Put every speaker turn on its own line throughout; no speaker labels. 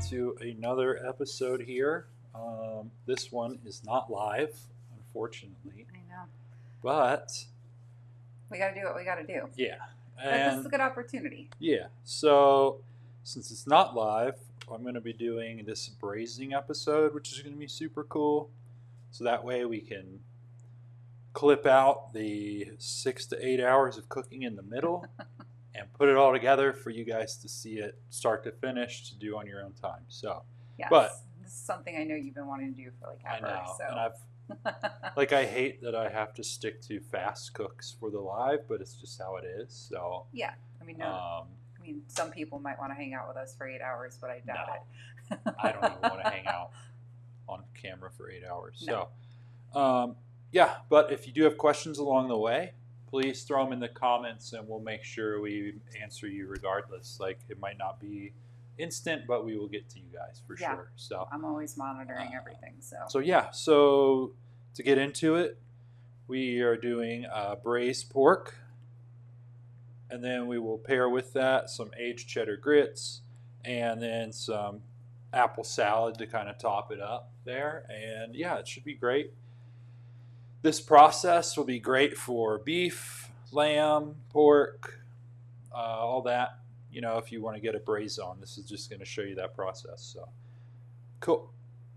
to another episode here. This one is not live, unfortunately,
I know.
but
We got to do what we got to do.
yeah,
But this is
and
a good opportunity.
yeah. So since it's not live, I'm going to be doing this braising episode, which is going to be super cool. So that way we can clip out the 6 to 8 hours of cooking in the middle and put it all together for you guys to see it start to finish to do on your own time. So,
Yes.
but
This is something I know you've been wanting to do for like
I
ever.
know,
So.
and I hate that I have to stick to fast cooks for the live, but it's just how it is. So
yeah, I mean, some people might want to hang out with us for 8 hours, but I doubt it.
I don't even want to hang out on camera for 8 hours.
No.
So, yeah, but if you do have questions along the way, please throw them in the comments and we'll make sure we answer you regardless. Like, it might not be instant, but we will get to you guys for sure. So
I'm always monitoring everything.
So to get into it, we are doing braised pork, and then we will pair with that some aged cheddar grits and then some apple salad to kind of top it up there. And yeah, it should be great. This process will be great for beef, lamb, pork, all that. You know, if you want to get a braise on, this is just going to show you that process. So, cool.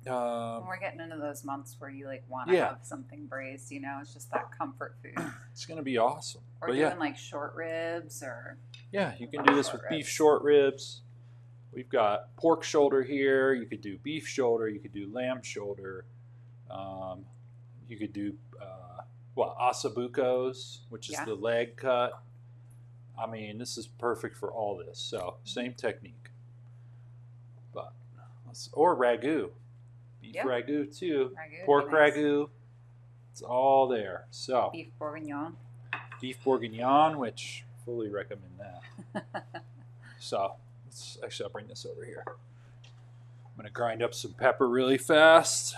We're getting into those months where you like want to have something braised. You know, it's just that comfort food.
It's going to be awesome.
Or doing like short ribs, or
you can do this with beef short ribs. We've got pork shoulder here. You could do beef shoulder. You could do lamb shoulder. You could do ossobucos, which is the leg cut. I mean, this is perfect for all this. So same technique, or ragu, beef ragu too, pork ragu. It's all there. So
beef
bourguignon, which fully recommend that. So I'll bring this over here. I'm gonna grind up some pepper really fast.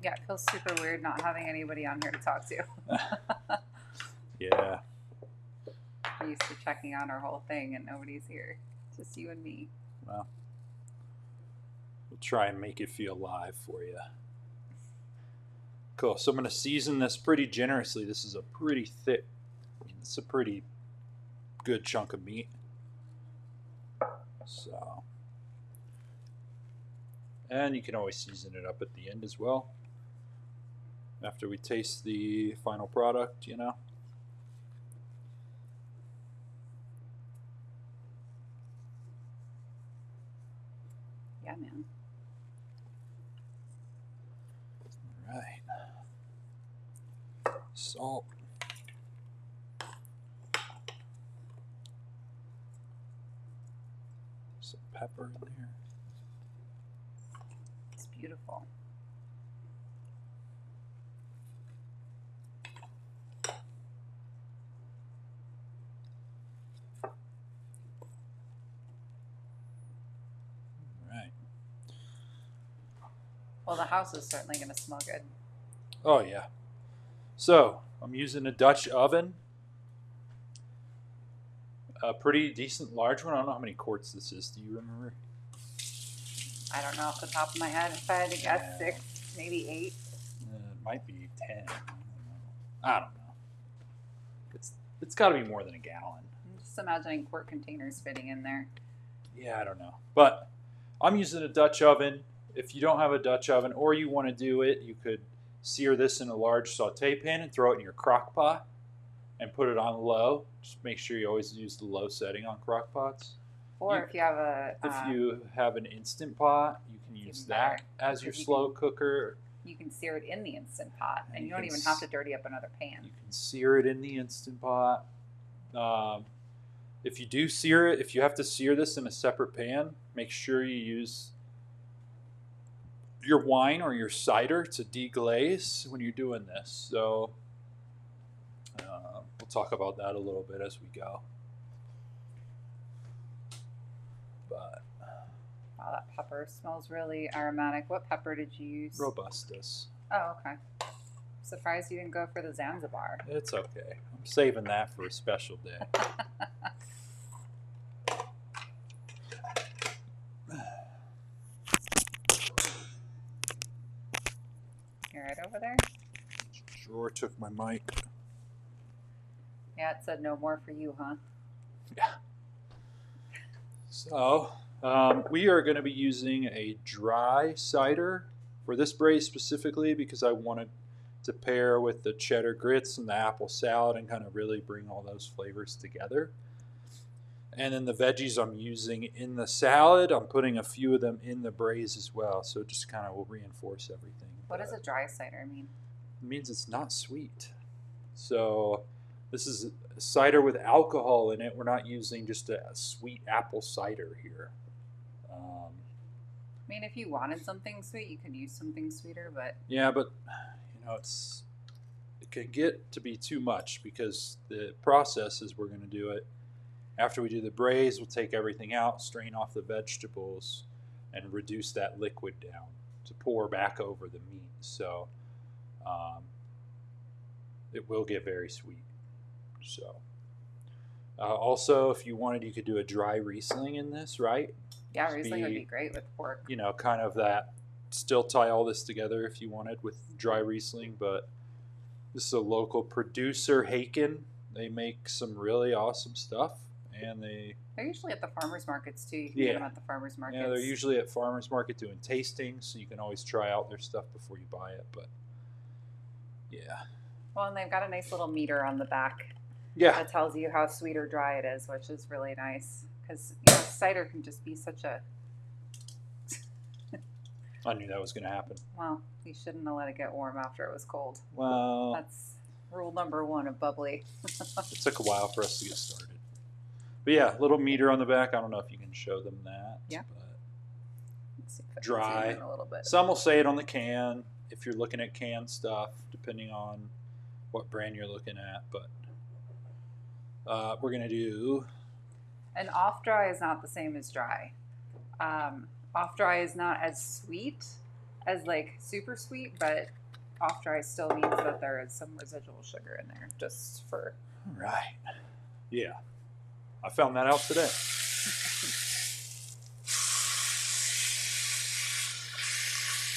Yeah, it feels super weird not having anybody on here to talk to.
Yeah.
We're used to checking on our whole thing and nobody's here. Just you and me.
Well, we'll try and make it feel live for you. Cool. So I'm going to season this pretty generously. This is a pretty thick, it's a pretty good chunk of meat. So, and you can always season it up at the end as well. After we taste the final product, you know.
Yeah, man.
All right. Salt. Some pepper in there.
It's beautiful. Well, the house is certainly going to smell good.
Oh, yeah. So, I'm using a Dutch oven. A pretty decent large one. I don't know how many quarts this is. Do you remember?
I don't know off the top of my head. If I had to guess, 6, maybe 8.
It might be 10. I don't know. It's got to be more than a gallon.
I'm just imagining quart containers fitting in there.
Yeah, I don't know. But I'm using a Dutch oven. If you don't have a Dutch oven or you want to do it, you could sear this in a large saute pan and throw it in your crock pot and put it on low. Just make sure you always use the low setting on crock pots.
Or if you have
an Instant Pot, you can use that as your slow cooker.
You can sear it in the Instant Pot, and you don't even have to dirty up another pan.
You can sear it in the Instant Pot. If you do sear it, if you have to sear this in a separate pan, make sure you use your wine or your cider to deglaze when you're doing this. So we'll talk about that a little bit as we go. But
Wow, that pepper smells really aromatic. What pepper did you use?
Robustus.
Oh, okay. Surprised you didn't go for the Zanzibar.
It's okay. I'm saving that for a special day.
You're right over there?
Sure took my mic.
Yeah, it said no more for you, huh?
Yeah. So, we are going to be using a dry cider for this braise specifically because I wanted to pair with the cheddar grits and the apple salad and kind of really bring all those flavors together. And then the veggies I'm using in the salad, I'm putting a few of them in the braise as well. So it just kind of will reinforce everything.
What does a dry cider mean?
It means it's not sweet. So this is a cider with alcohol in it. We're not using just a sweet apple cider here.
I mean, if you wanted something sweet, you could use something sweeter, but...
Yeah, but, it can get to be too much because the process is we're going to do it. After we do the braise, we'll take everything out, strain off the vegetables, and reduce that liquid down to pour back over the meat. So it will get very sweet. So also, if you wanted, you could do a dry Riesling in this, right?
Yeah, Riesling would be great with pork.
Kind of that, still tie all this together if you wanted with dry Riesling, but this is a local producer, Haken. They make some really awesome stuff, and they're
usually at the farmers markets too. You can get them at the farmers markets.
Yeah, they're usually at farmers market doing tastings, so you can always try out their stuff before you buy it. But yeah.
Well, and they've got a nice little meter on the back.
Yeah.
That tells you how sweet or dry it is, which is really nice because cider can just be such a.
I knew that was going to happen.
Well, you shouldn't have let it get warm after it was cold.
Well,
that's rule number 1 of bubbly.
It took a while for us to get started. But yeah, little meter on the back. I don't know if you can show them that.
Yeah.
But
let's see if I can
dry.
zoom in a little bit.
Some will say it on the can if you're looking at canned stuff, depending on what brand you're looking at. But we're going to do...
And off-dry is not the same as dry. Off-dry is not as sweet as like super sweet, but off-dry still means that there is some residual sugar in there, just for...
Right. Yeah. I found that out today.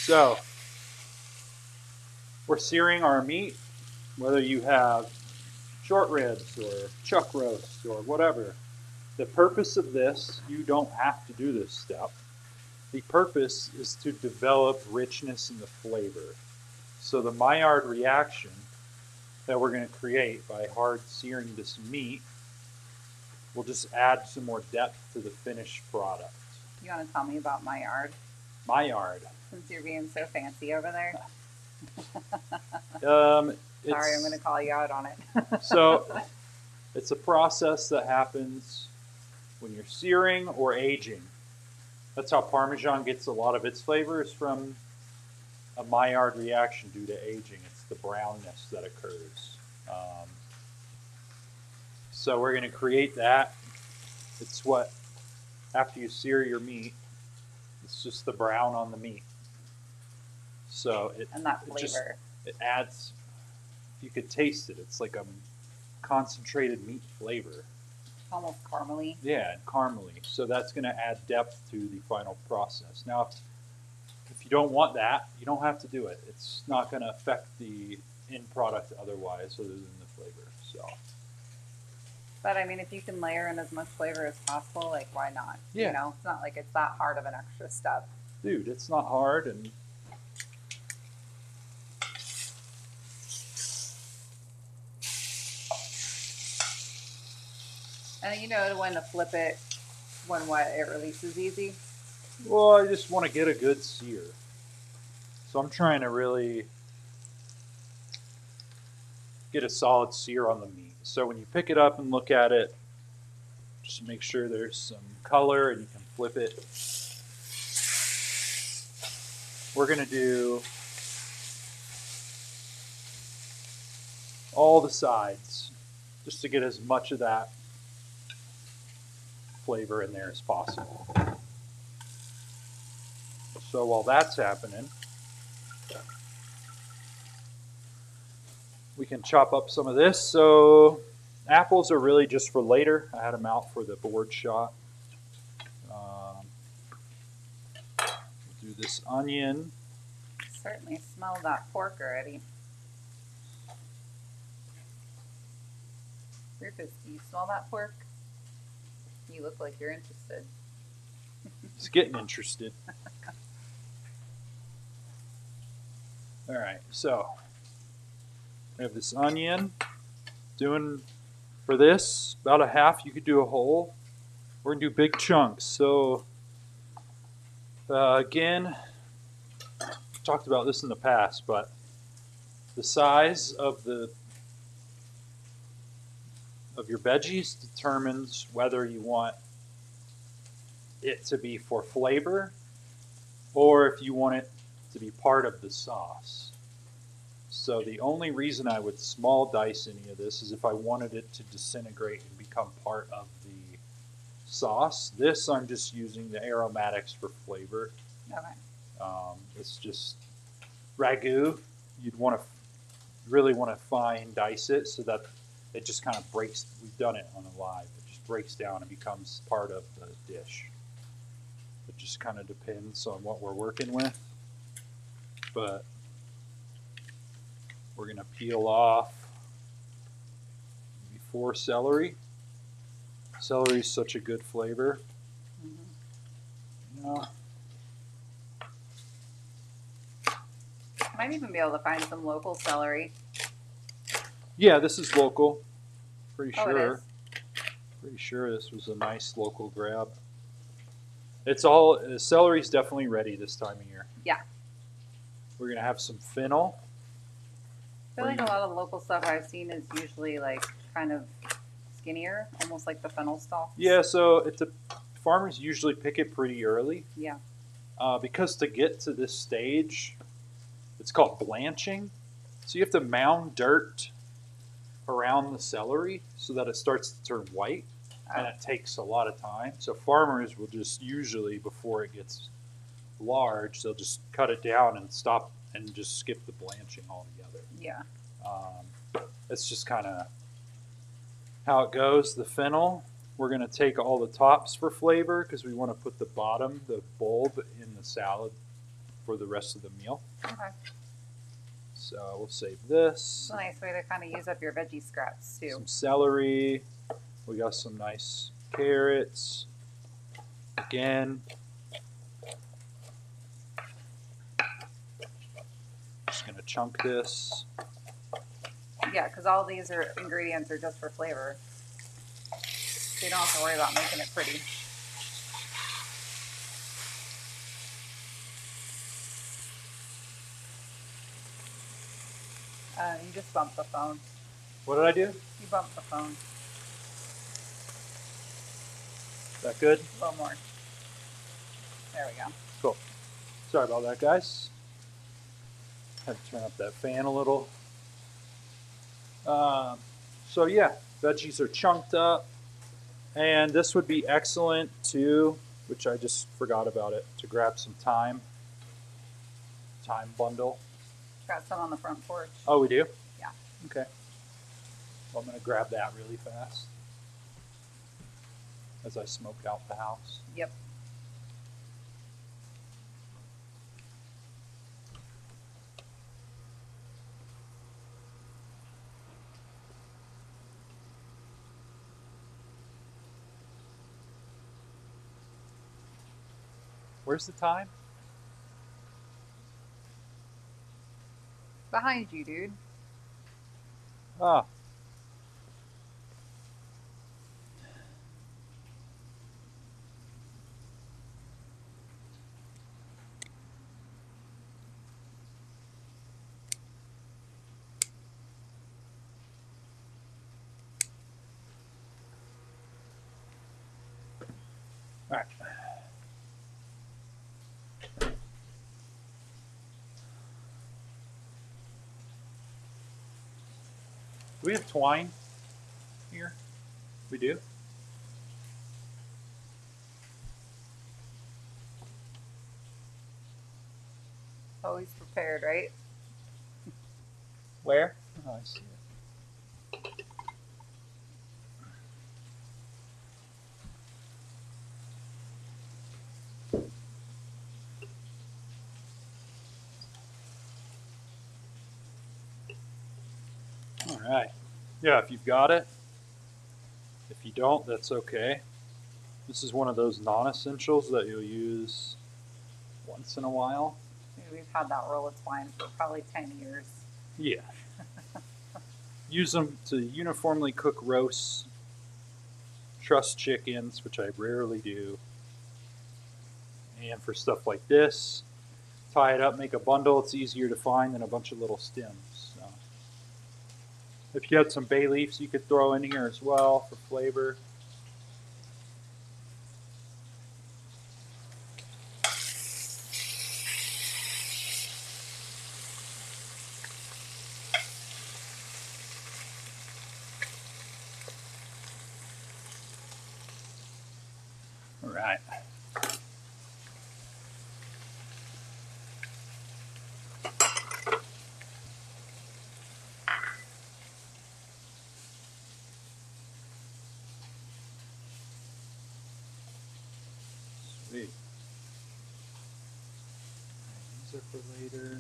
So, we're searing our meat, whether you have short ribs or chuck roast or whatever. The purpose of this, you don't have to do this step. The purpose is to develop richness in the flavor. So the Maillard reaction that we're going to create by hard searing this meat will just add some more depth to the finished product.
You want to tell me about Maillard?
Maillard.
Since you're being so fancy over there. Sorry, I'm going to call you out on it.
So it's a process that happens when you're searing or aging. That's how Parmesan gets a lot of its flavors, from a Maillard reaction due to aging. It's the brownness that occurs. So we're going to create that. It's what, after you sear your meat, it's just the brown on the meat. So
and that flavor.
It adds, you could taste it. It's like a concentrated meat flavor.
Almost caramely.
Yeah, and caramely. So that's going to add depth to the final process. Now, if you don't want that, you don't have to do it. It's not going to affect the end product otherwise, other than the flavor. So.
But I mean, if you can layer in as much flavor as possible, like, why not?
Yeah.
It's not like it's that hard of an extra step.
Dude, it's not hard, and
and you know when to flip it when it releases easy?
Well, I just want to get a good sear. So I'm trying to really get a solid sear on the meat. So when you pick it up and look at it, just make sure there's some color and you can flip it. We're going to do all the sides just to get as much of that flavor in there as possible. So while that's happening, we can chop up some of this. So apples are really just for later. I had them out for the board shot. Do this onion.
Certainly smell that pork already. Rufus, do you smell that pork? You look like you're interested.
It's getting interested. All right, so I have this onion. Doing for this about a half. You could do a whole. We're gonna do big chunks. So again, talked about this in the past, but the size of your veggies determines whether you want it to be for flavor or if you want it to be part of the sauce. So the only reason I would small dice any of this is if I wanted it to disintegrate and become part of the sauce. This I'm just using the aromatics for flavor.
Okay.
It's just ragu. You'd really want to fine dice it so that it just kind of breaks. We've done it on a live. It just breaks down and becomes part of the dish. It just kind of depends on what we're working with. But we're going to peel off before celery. Celery is such a good flavor.
Mm-hmm. Might even be able to find some local celery.
Yeah, this is local. Pretty sure.
Oh, it is?
Pretty sure this was a nice local grab. It's all celery's definitely ready this time of year.
Yeah.
We're gonna have some fennel.
I feel like a lot of local stuff I've seen is usually like kind of skinnier, almost like the fennel stalks.
Yeah, so farmers usually pick it pretty early.
Yeah.
Because to get to this stage, it's called blanching. So you have to mound dirt around the celery so that it starts to turn white, and it takes a lot of time. So farmers will just usually, before it gets large, they'll just cut it down and stop and just skip the blanching altogether.
Yeah.
It's just kind of how it goes. The fennel, we're going to take all the tops for flavor because we want to put the bottom, the bulb, in the salad for the rest of the meal.
Okay.
So we'll save this.
It's a nice way to kind of use up your veggie scraps too.
Some celery. We got some nice carrots. Again, just going to chunk this.
Yeah, because all these ingredients are just for flavor. So you don't have to worry about making it pretty. You just bumped the phone.
What did I do?
You bumped the phone.
Is that good?
A little more. There we go.
Cool. Sorry about that, guys. Had to turn up that fan a little. So yeah, veggies are chunked up. And this would be excellent too, which I just forgot about it, to grab some thyme. Thyme bundle.
Got some on the front porch.
Oh, we do?
Yeah.
Okay. Well, I'm going to grab that really fast as I smoke out the house.
Yep.
Where's the thyme?
Behind you, dude.
Ah. All right. Do we have twine here? We do?
Always prepared, right?
Where? Oh, I see it. All right. Yeah, if you've got it. If you don't, that's okay. This is one of those non-essentials that you'll use once in a while.
We've had that roll of twine for probably 10 years.
Yeah. Use them to uniformly cook roasts, truss chickens, which I rarely do. And for stuff like this, tie it up, make a bundle. It's easier to find than a bunch of little stems. So, if you had some bay leaves, you could throw in here as well for flavor. All right. Sweet. These are for later.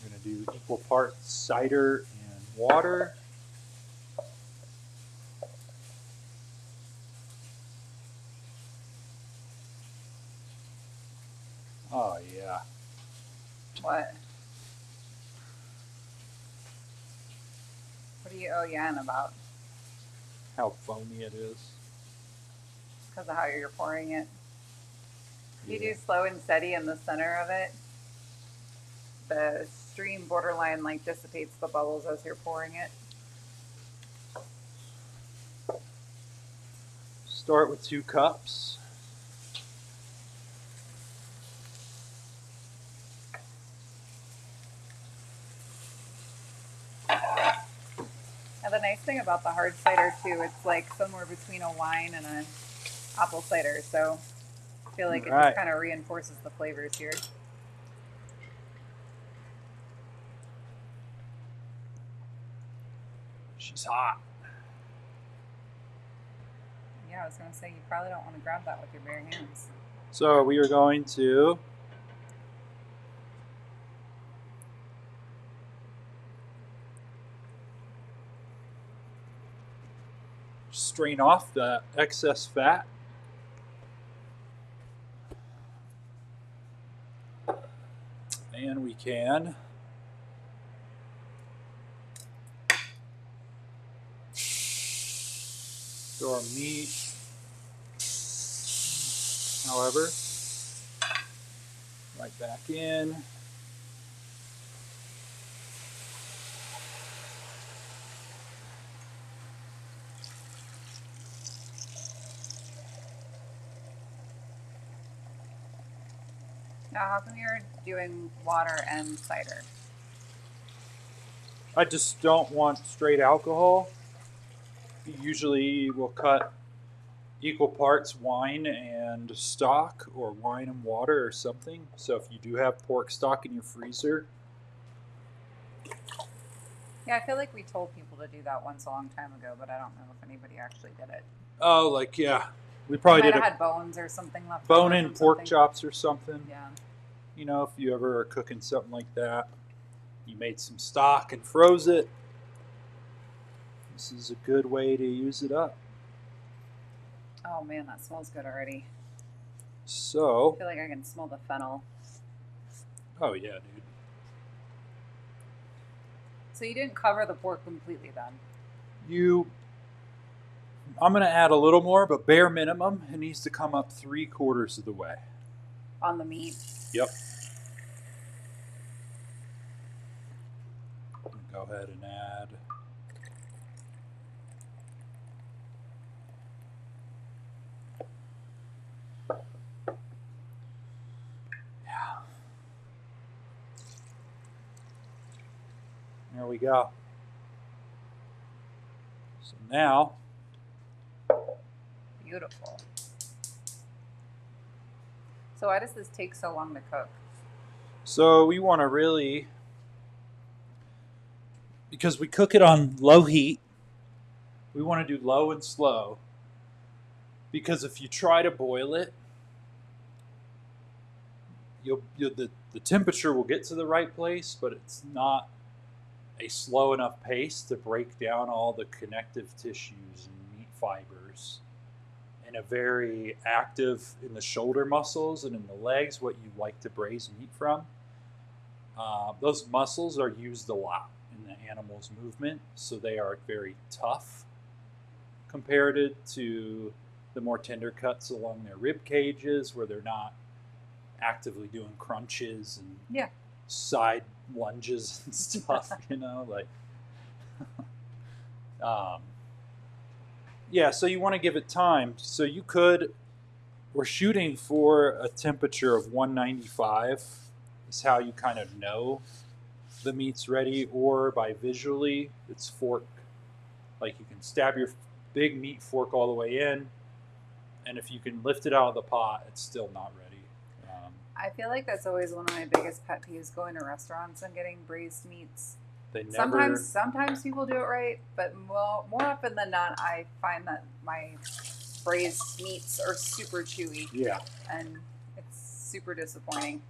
We're going to do equal parts cider and water. Oh, yeah.
What? What are you OYN about?
How foamy it is.
Because of how you're pouring it. You
Yeah.
do slow and steady in the center of it. The stream borderline like dissipates the bubbles as you're pouring it.
Start with 2 cups.
And the nice thing about the hard cider too, it's like somewhere between a wine and a apple cider. So I feel like it
Right.
just kind of reinforces the flavors here.
She's hot.
Yeah, I was going to say you probably don't want to grab that with your bare hands.
So we are going to strain off the excess fat. And we can throw our meat, however, right back in.
Now, how come you're doing water and cider?
I just don't want straight alcohol. Usually we'll cut equal parts wine and stock, or wine and water, or something. So if you do have pork stock in your freezer,
Yeah, I feel like we told people to do that once a long time ago, but I don't know if anybody actually did it.
oh, like, yeah, we
We
probably
might
did
have
a
had bones or something left
bone
over
in
from
pork
something.
chops or something.
Yeah.
You know, if you ever are cooking something like that, you made some stock and froze it, this is a good way to use it up.
Oh man, that smells good already. I
So,
feel like I can smell the fennel.
oh yeah, dude.
So you didn't cover the pork completely then?
I'm going to add a little more, but bare minimum, it needs to come up 3/4 of the way.
On the meat?
Yep. Go ahead and add there we go. So now
Beautiful. So why does this take so long to cook?
So we want to really, because we cook it on low heat, we want to do low and slow. Because if you try to boil it, the temperature will get to the right place, but it's not a slow enough pace to break down all the connective tissues and meat fibers. And a very active in the shoulder muscles and in the legs, what you like to braise meat from. Those muscles are used a lot in the animal's movement, so they are very tough compared to the more tender cuts along their rib cages where they're not actively doing crunches and
Yeah.
side lunges and stuff, like yeah, so you want to give it time. So we're shooting for a temperature of 195 is how you kind of know the meat's ready, or by visually it's fork. Like you can stab your big meat fork all the way in, and if you can lift it out of the pot, it's still not ready.
I feel like that's always one of my biggest pet peeves, going to restaurants and getting braised meats.
They never.
Sometimes people do it right, but more often than not, I find that my braised meats are super chewy.
Yeah.
And it's super disappointing.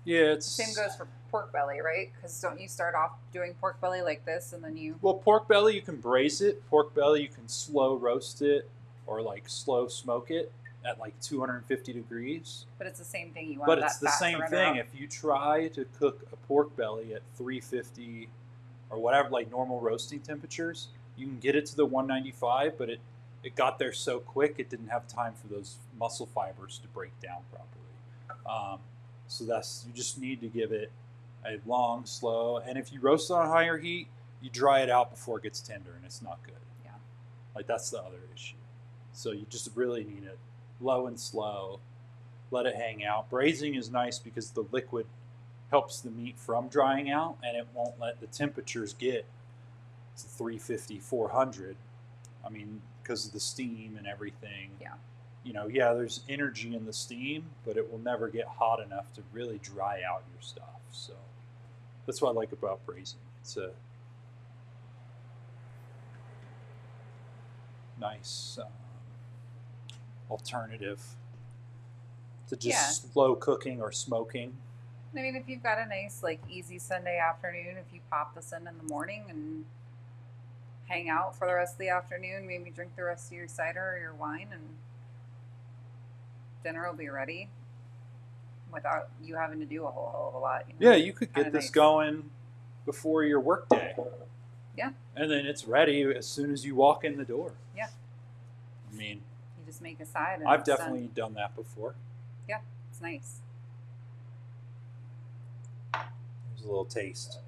Yeah, it's
same goes for pork belly, right? Because don't you start off doing pork belly like this, and then you?
Well, pork belly you can braise it. Pork belly you can slow roast it, or like slow smoke it at like 250 degrees.
But it's the same thing. You want
But
that
it's the
fat
same
surrender
thing.
off.
If you try to cook a pork belly at 350 or whatever, like normal roasting temperatures, you can get it to the 195, but it got there so quick it didn't have time for those muscle fibers to break down properly. So you just need to give it a long, slow, and if you roast it on higher heat, you dry it out before it gets tender, and it's not good.
Yeah.
Like that's the other issue. So you just really need it low and slow. Let it hang out. Braising is nice because the liquid helps the meat from drying out, and it won't let the temperatures get to 350, 400. I mean, because of the steam and everything.
Yeah.
There's energy in the steam, but it will never get hot enough to really dry out your stuff. So that's what I like about braising. It's a nice alternative to just slow cooking or smoking.
I mean, if you've got a nice, like, easy Sunday afternoon, if you pop this in the morning and hang out for the rest of the afternoon, maybe drink the rest of your cider or your wine, and dinner will be ready without you having to do a whole hell of a lot.
Yeah, you could get this going before your work day.
Yeah.
And then it's ready as soon as you walk in the door.
Yeah.
I mean,
you just make a side. And
I've definitely done that before.
Yeah, it's nice.
There's a little taste.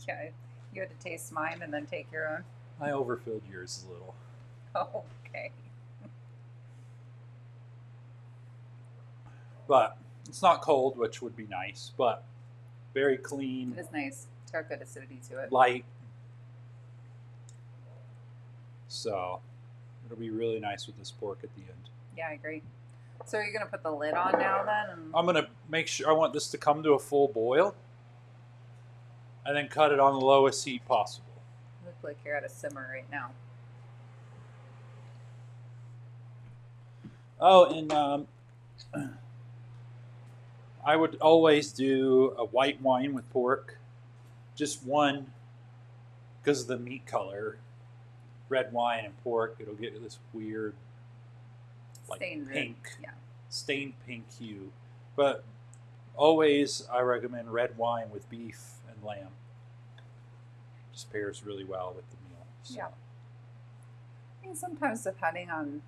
Yeah, you had to taste mine and then take your own.
I overfilled yours a little.
Oh, okay.
But it's not cold, which would be nice, but very clean.
It is nice. It's got good acidity to it.
Light. So it'll be really nice with this pork at the end.
Yeah, I agree. So are you going to put the lid on now then?
I'm going to make sure, I want this to come to a full boil and then cut it on the lowest heat possible.
You look like you're at a simmer right now.
Oh, and I would always do a white wine with pork. Just one, because of the meat color. Red wine and pork, it'll get this weird, like
stained
pink,
stained
pink hue. But always, I recommend red wine with beef and lamb. Just pairs really well with the meal. So.
Yeah. I mean, sometimes depending on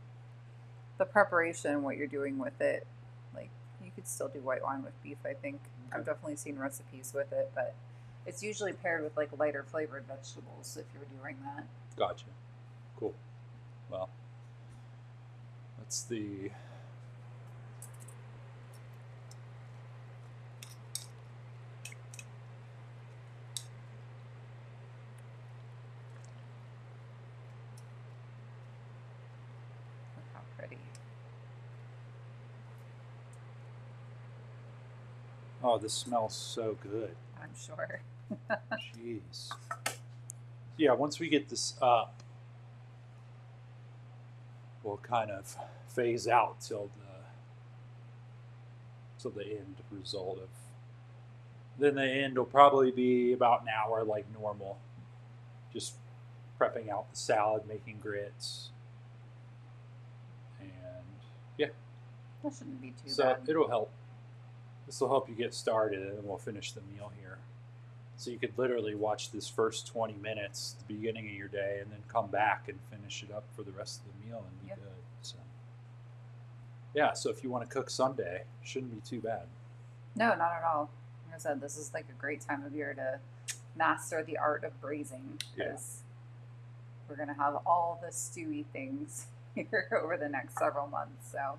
the preparation, what you're doing with it, like you could still do white wine with beef. I think I've definitely seen recipes with it, but it's usually paired with like lighter flavored vegetables if you're doing that.
Gotcha. Cool. Well, that's the
Look how pretty.
Oh, this smells so good.
I'm sure.
Jeez. Yeah, once we get this up, we'll kind of phase out till the end result of. Then the end will probably be about an hour, like normal. Just prepping out the salad, making grits, and yeah.
That shouldn't be too
So
bad.
it'll help. This will help you get started, and then we'll finish the meal here. So you could literally watch this first 20 minutes, the beginning of your day, and then come back and finish it up for the rest of the meal and be good. So yeah, so if you want to cook Sunday, it shouldn't be too bad.
No, not at all. Like I said, this is like a great time of year to master the art of braising because we're going to have all the stewy things here over the next several months. So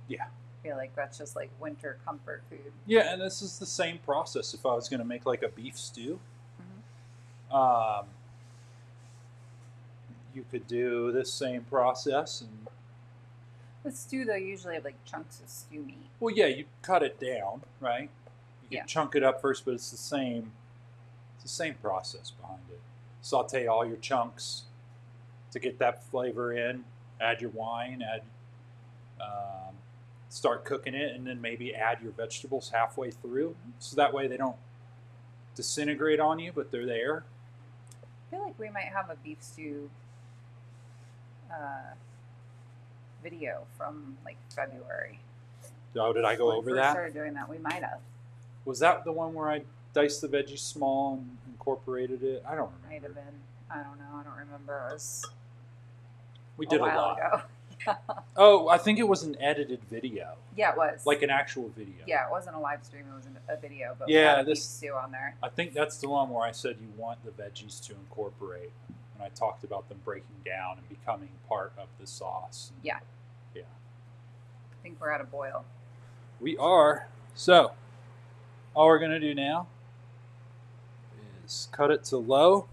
yeah,
I feel like that's just like winter comfort food.
Yeah, and this is the same process if I was going to make like a beef stew. You could do this same process. And
with stew, though, you usually have like chunks of stew meat.
Well, yeah, you cut it down, right? You can chunk it up first, but it's the same process behind it. Saute all your chunks to get that flavor in. Add your wine. Start cooking it, and then maybe add your vegetables halfway through, so that way they don't disintegrate on you, but they're there.
I feel like we might have a beef stew video from like February.
Oh, did I go over that?
Started doing that. We might have.
Was that the one where I diced the veggies small and incorporated it? I don't remember.
Might have been. I don't know. I don't remember. It was
we did a lot
ago.
Oh, I think it was an edited video.
Yeah, it was.
Like an actual video.
Yeah, it wasn't a live stream. It was a video. But
yeah,
we had a beef stew on there.
I think that's the one where I said you want the veggies to incorporate. And I talked about them breaking down and becoming part of the sauce.
Yeah.
Yeah.
I think we're at a boil.
We are. So, all we're going to do now is cut it to low,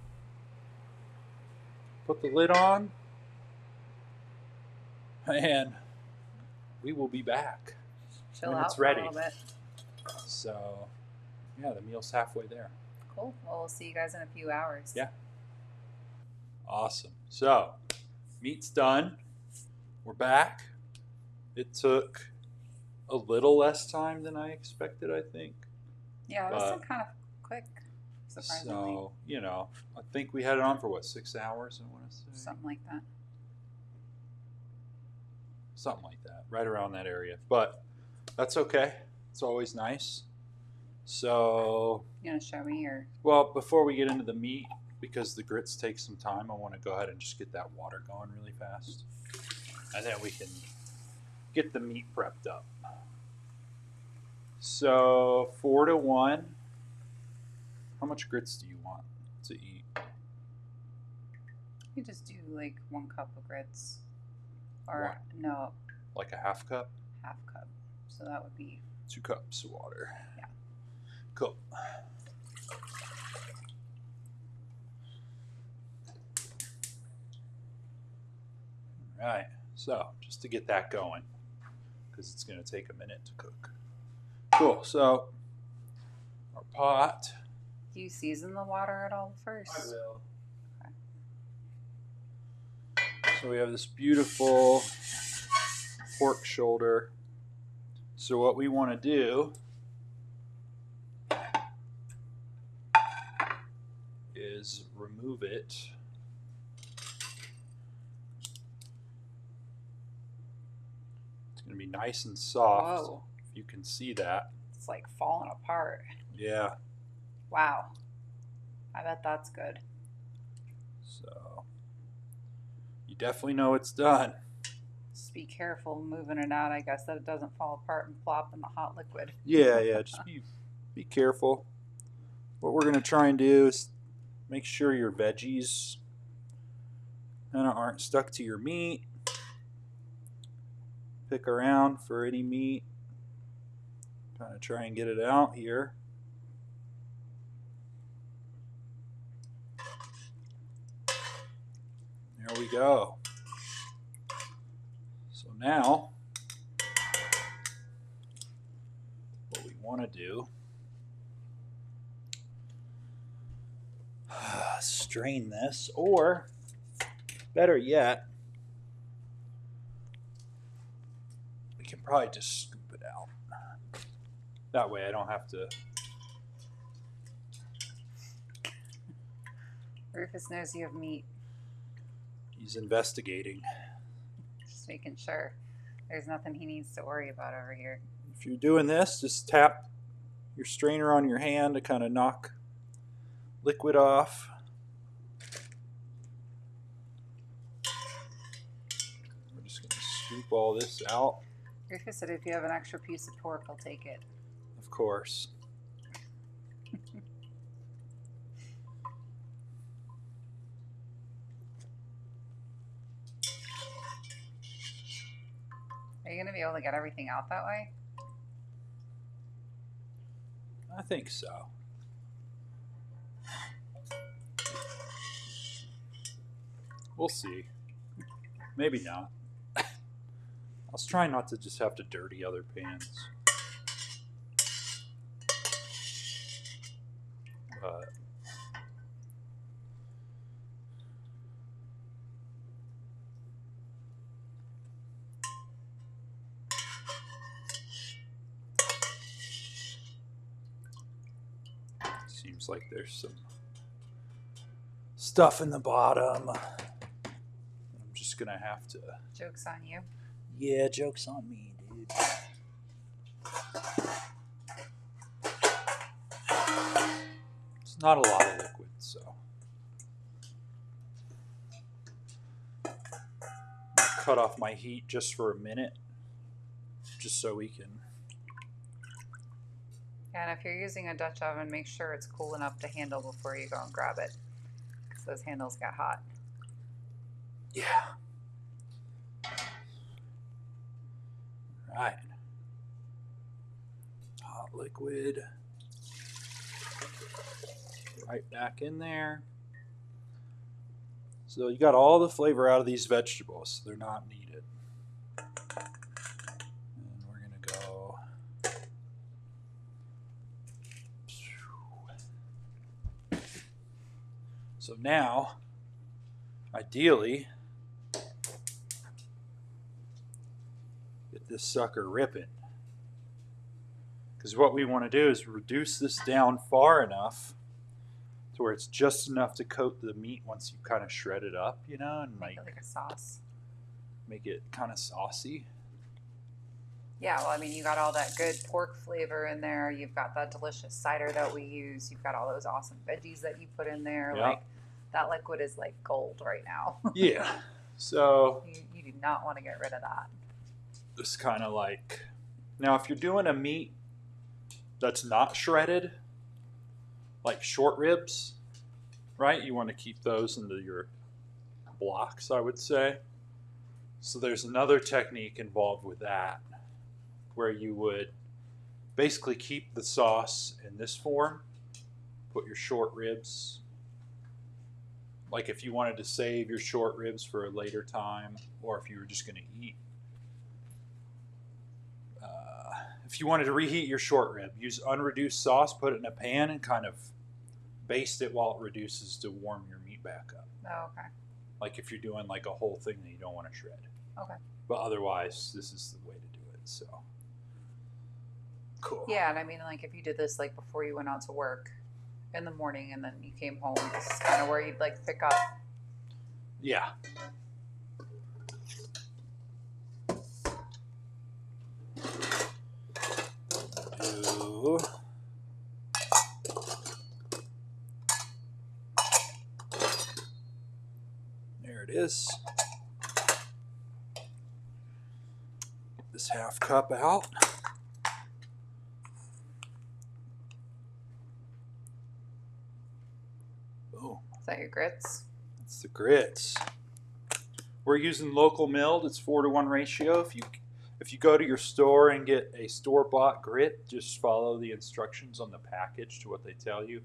put the lid on, and we will be back
Chill
when
out
it's ready.
For a little bit.
So, yeah, the meal's halfway there.
Cool. Well, we'll see you guys in a few hours.
Yeah. Awesome. So, meat's done. We're back. It took a little less time than I expected, I think.
Yeah, it was kind of quick, surprisingly.
So, I think we had it on for 6 hours, I want to say?
Something like that.
Something like that, right around that area. But that's okay. It's always nice. So,
you want to show me your...
Well, before we get into the meat, because the grits take some time, I want to go ahead and just get that water going really fast. And then we can get the meat prepped up. So 4-to-1. How much grits do you want to eat?
You just do like 1 cup of grits. Or no.
Like a half cup?
Half cup. So that would be
2 cups of water.
Yeah.
Cool. All right. So just to get that going, because it's going to take a minute to cook. Cool. So our pot.
Do you season the water at all first?
I will. Okay. So we have this beautiful pork shoulder. So what we want to do is remove it. It's going to be nice and soft.
Whoa.
If you can see that.
It's like falling apart.
Yeah.
Wow. I bet that's good.
So you definitely know it's done.
Just be careful moving it out, I guess, that it doesn't fall apart and flop in the hot liquid.
Yeah, just be careful. What we're going to try and do is make sure your veggies kind of aren't stuck to your meat. Pick around for any meat. Kind of try and get it out here. There we go. So now, what we want to do, strain this, or better yet, we can probably just scoop it out. That way I don't have to.
Rufus knows you have meat.
He's investigating.
Just making sure there's nothing he needs to worry about over here.
If you're doing this, just tap your strainer on your hand to kind of knock liquid off. We're just going to scoop all this out.
Rufus said if you have an extra piece of pork, I'll take it.
Of course.
Are you going to be able to get everything out that way?
I think so. We'll see. Maybe not. I was trying not to just have to dirty other pans. But seems like there's some stuff in the bottom. I'm just gonna have to.
Joke's on you.
Yeah, joke's on me, dude. It's not a lot of liquid, so. I'll cut off my heat just for a minute, just so we can.
And if you're using a Dutch oven, make sure it's cool enough to handle before you go and grab it, because those handles get hot.
Yeah. Right. Hot liquid. Right back in there. So you got all the flavor out of these vegetables. They're not needed. And we're going to go. So now, ideally, get this sucker ripping. Because what we want to do is reduce this down far enough to where it's just enough to coat the meat once you kind of shred it up, you know, and
Make it like a sauce.
make it kind of saucy.
Yeah, well, I mean, you got all that good pork flavor in there. You've got that delicious cider that we use. You've got all those awesome veggies that you put in there.
Yeah.
Like, that liquid is like gold right now.
Yeah. So
you do not want to get rid of that.
it's kind of like, now if you're doing a meat that's not shredded, like short ribs, right? You want to keep those into your blocks, I would say. So there's another technique involved with that, where you would basically keep the sauce in this form, put your short ribs, like if you wanted to save your short ribs for a later time, or if you were just going to eat. If you wanted to reheat your short rib, use unreduced sauce, put it in a pan, and kind of baste it while it reduces to warm your meat back up.
Oh, okay.
Like if you're doing like a whole thing that you don't want to shred.
Okay.
But otherwise, this is the way to do it. So cool.
Yeah, and I mean, like if you did this like before you went out to work in the morning and then you came home, this is kind of where you'd like pick up.
Yeah. Do. There it is. Get this half cup out. Boom.
Is that your grits?
That's the grits. We're using local milled. It's 4-to-1 ratio. If you go to your store and get a store-bought grit, just follow the instructions on the package to what they tell you.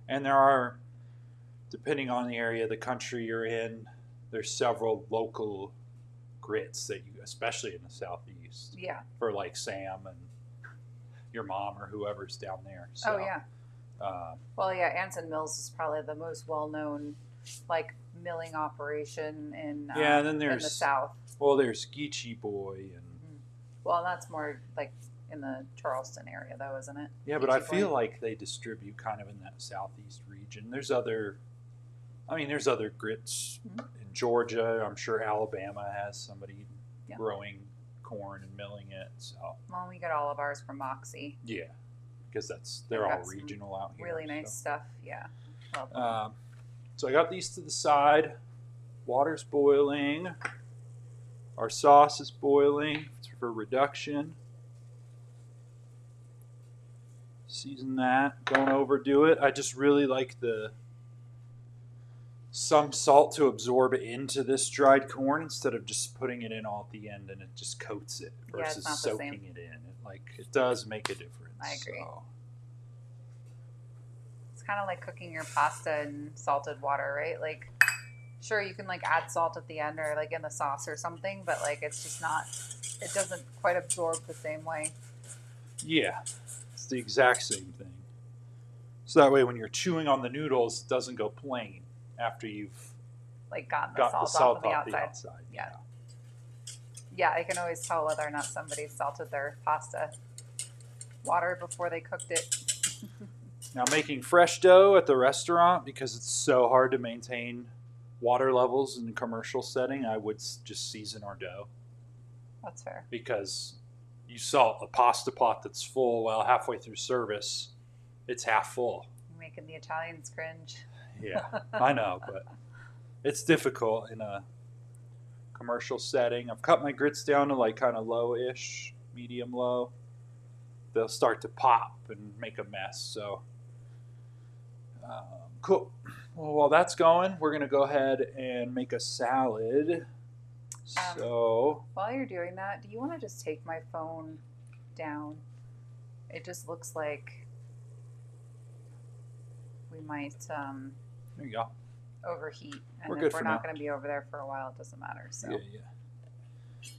And there are, depending on the area of the country you're in, there's several local grits that you, especially in the southeast,
Yeah.
for like Sam and your mom or whoever's down there. So,
Oh yeah. Well, yeah, Anson Mills is probably the most well-known, like, milling operation
yeah, and then
in the South.
there's Geechee Boy and
Well, that's more like in the Charleston area, though, isn't it?
yeah, but I
Geechee
feel
Boy?
like they distribute kind of in that southeast region. There's other grits in Georgia. I'm sure Alabama has somebody growing corn and milling it. So
Well, we get all of ours from Moxie.
yeah, because they're all regional out here.
Really nice stuff. Yeah.
So I got these to the side. Water's boiling. Our sauce is boiling for reduction. Season that. Don't overdo it. I just really like some salt to absorb into this dried corn instead of just putting it in all at the end and it just coats it versus soaking it in. It does make a difference.
I agree.
So.
It's kind of like cooking your pasta in salted water, right? Like, sure, you can like add salt at the end or like in the sauce or something, but like it's just not, it doesn't quite absorb the same way.
Yeah, it's the exact same thing. So that way when you're chewing on the noodles, it doesn't go plain after you've
like gotten the salt off of the outside.
Yeah.
Yeah, I can always tell whether or not somebody salted their pasta water before they cooked it.
Now making fresh dough at the restaurant, because it's so hard to maintain water levels in a commercial setting, I would just season our dough.
That's fair.
Because you salt a pasta pot that's full, well, halfway through service, it's half full.
You're making the Italians cringe.
Yeah, I know, but it's difficult in a commercial setting. I've cut my grits down to like kind of low-ish, medium low. They'll start to pop and make a mess. So, cool. Well, while that's going, we're going to go ahead and make a salad. So,
while you're doing that, do you want to just take my phone down? It just looks like we might
there you go.
Overheat. And
We're
if we're not going to be over there for a while, it doesn't matter. So,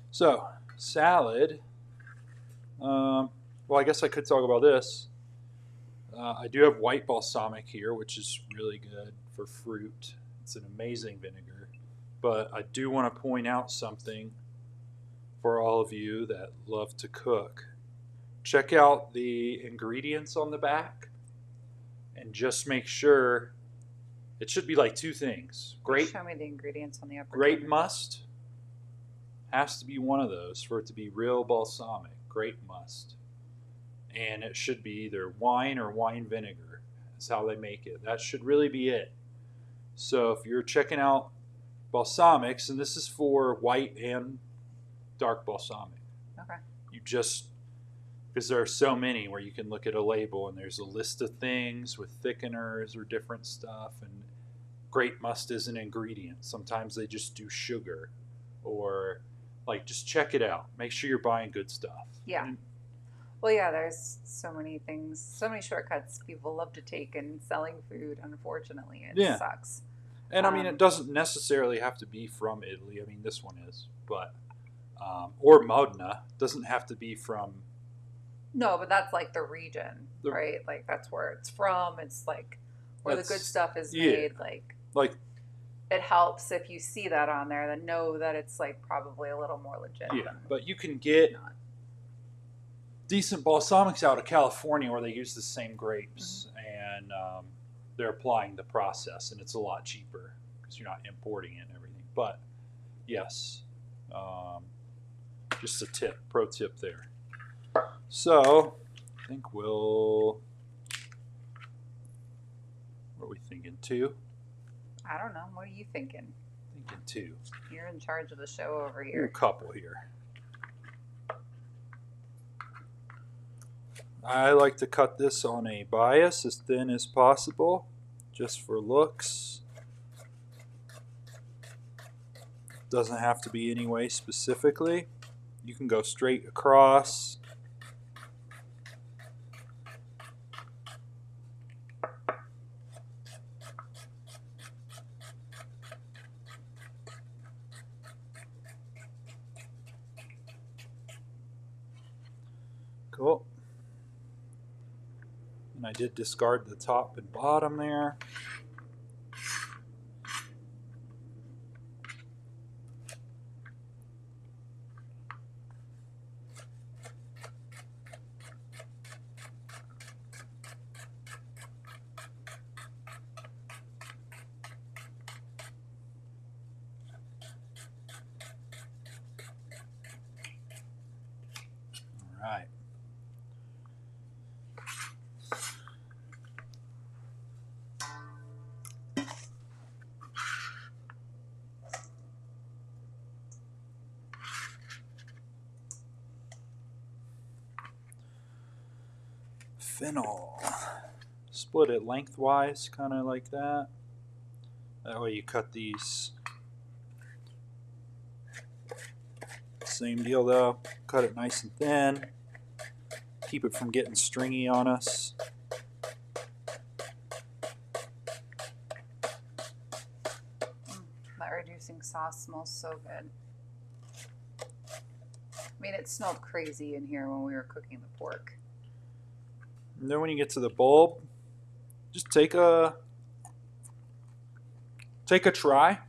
So, salad. Well, I guess I could talk about this. I do have white balsamic here, which is really good for fruit. It's an amazing vinegar. But I do want to point out something for all of you that love to cook. Check out the ingredients on the back and just make sure it should be like two things.
Show me the ingredients on the upper.
Grape must has to be one of those for it to be real balsamic. Grape must. And it should be either wine or wine vinegar. That's how they make it. That should really be it. So if you're checking out balsamics, and this is for white and dark balsamic.
Okay.
You just, because there are so many where you can look at a label and there's a list of things with thickeners or different stuff, and grape must is an ingredient. Sometimes they just do sugar, or like just check it out. Make sure you're buying good stuff.
Yeah. Well, yeah, there's so many things, so many shortcuts people love to take in selling food. Unfortunately, it sucks.
And I mean, it doesn't necessarily have to be from Italy. I mean, this one is, but or Modena doesn't have to be from.
No, but that's like the region, right? Like that's where it's from. It's like where the good stuff is made. Like it helps if you see that on there, then know that it's like probably a little more legit.
Yeah, but you can get decent balsamics out of California where they use the same grapes, and they're applying the process, and it's a lot cheaper because you're not importing it and everything. But yes, just a pro tip there. So I think what are we thinking, 2?
I don't know. What are you thinking?
Thinking 2.
You're in charge of the show over here.
A couple here. I like to cut this on a bias as thin as possible, just for looks. Doesn't have to be any way specifically. You can go straight across. Cool. And I did discard the top and bottom there. All right. Fennel. Split it lengthwise, kind of like that. That way you cut these. Same deal though. Cut it nice and thin. Keep it from getting stringy on us.
That reducing sauce smells so good. I mean, it smelled crazy in here when we were cooking the pork.
And then when you get to the bulb, just take a try.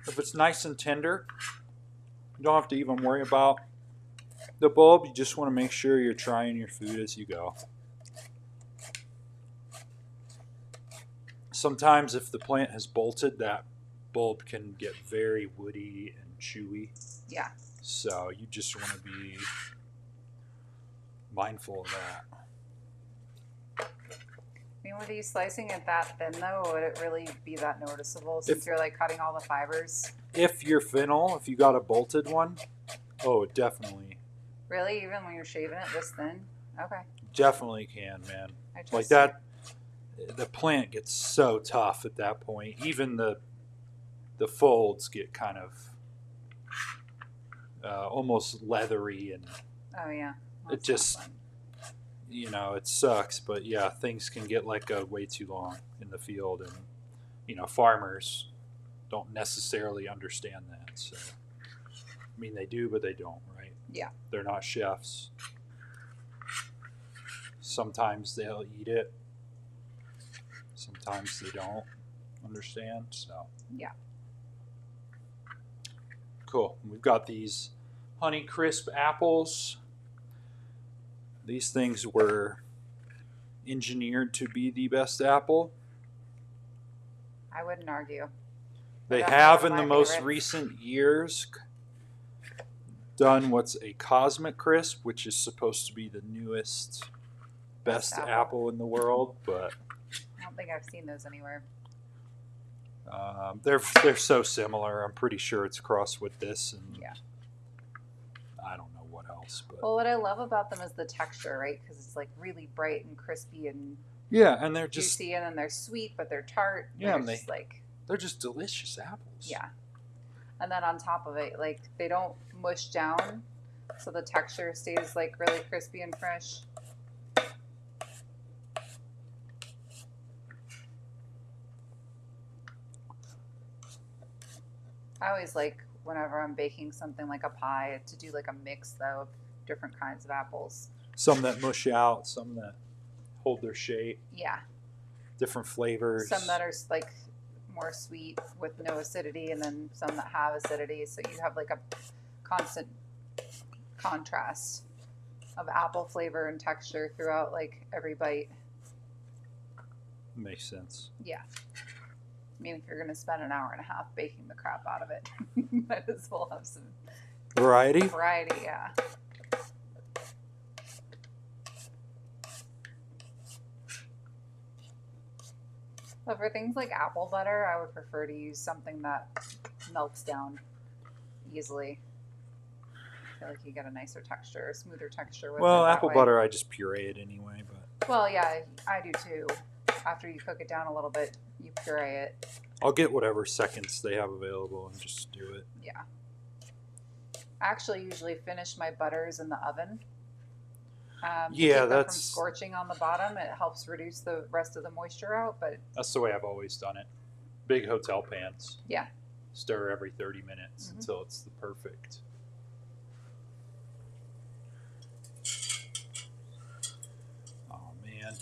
If it's nice and tender, you don't have to even worry about the bulb. You just want to make sure you're trying your food as you go. Sometimes if the plant has bolted, that bulb can get very woody and chewy.
Yeah.
So you just want to be mindful of that.
I mean, with you slicing it that thin, though, would it really be that noticeable since you're like cutting all the fibers?
If your fennel, if you got a bolted one, oh, definitely.
Really? Even when you're shaving it this thin? Okay.
Definitely can, man. Like
you.
that, the plant gets so tough at that point. Even the folds get kind of almost leathery, and
Oh, yeah.
it just, you know, it sucks. But yeah, things can get let go way too long in the field, and you know, farmers don't necessarily understand that. So, I mean, they do, but they don't, right?
Yeah.
They're not chefs. Sometimes they'll eat it. Sometimes they don't understand. So
yeah.
Cool. We've got these Honey Crisp apples. These things were engineered to be the best apple.
I wouldn't argue.
They have in the most recent years done what's a Cosmic Crisp, which is supposed to be the newest best apple in the world, but
I don't think I've seen those anywhere.
They're so similar. I'm pretty sure it's crossed with this, and
yeah.
I don't know what else. But
well, what I love about them is the texture, right? Because it's like really bright and crispy and
yeah, and they're just
juicy, and then they're sweet, but they're tart.
Yeah,
they're
just delicious apples.
Yeah, and then on top of it, like they don't mush down, so the texture stays like really crispy and fresh. I always like whenever I'm baking something like a pie to do like a mix though of different kinds of apples.
Some that mush out, some that hold their shape.
Yeah.
Different flavors.
Some that are like more sweet with no acidity, and then some that have acidity, so you have like a constant contrast of apple flavor and texture throughout like every bite.
Makes sense.
Yeah. I mean, if you're going to spend an hour and a half baking the crap out of it, might as well have some
variety.
Variety, yeah. But for things like apple butter, I would prefer to use something that melts down easily. I feel like you get a nicer texture, a smoother texture with it.
Well, apple butter, I just puree it anyway. But
well, yeah, I do too. After you cook it down a little bit, you puree it.
I'll get whatever seconds they have available and just do it.
Yeah. I actually usually finish my butters in the oven.
Yeah,
that's from scorching on the bottom. It helps reduce the rest of the moisture out, but
that's the way I've always done it. Big hotel pans.
Yeah.
Stir every 30 minutes until it's the perfect. Oh man.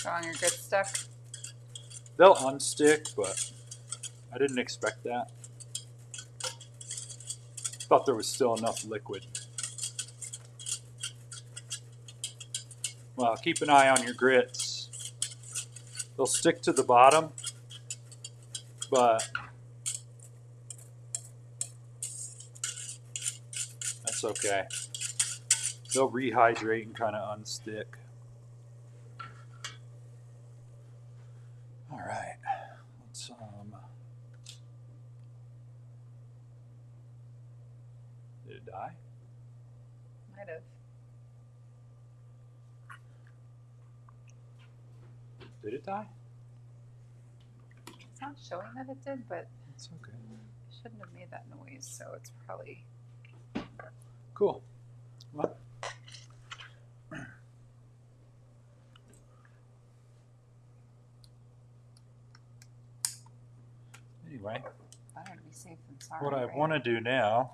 Drawing your grits stuck.
They'll unstick, but I didn't expect that. Thought there was still enough liquid. Well, keep an eye on your grits. They'll stick to the bottom, but that's okay. They'll rehydrate and kind of unstick. All right. Let's did it die?
Might have.
Did it die?
It's not showing that it did, but
It's okay.
it shouldn't have made that noise, so it's probably...
Cool. Well, anyway,
better to be safe than sorry.
what I
right?
want to do now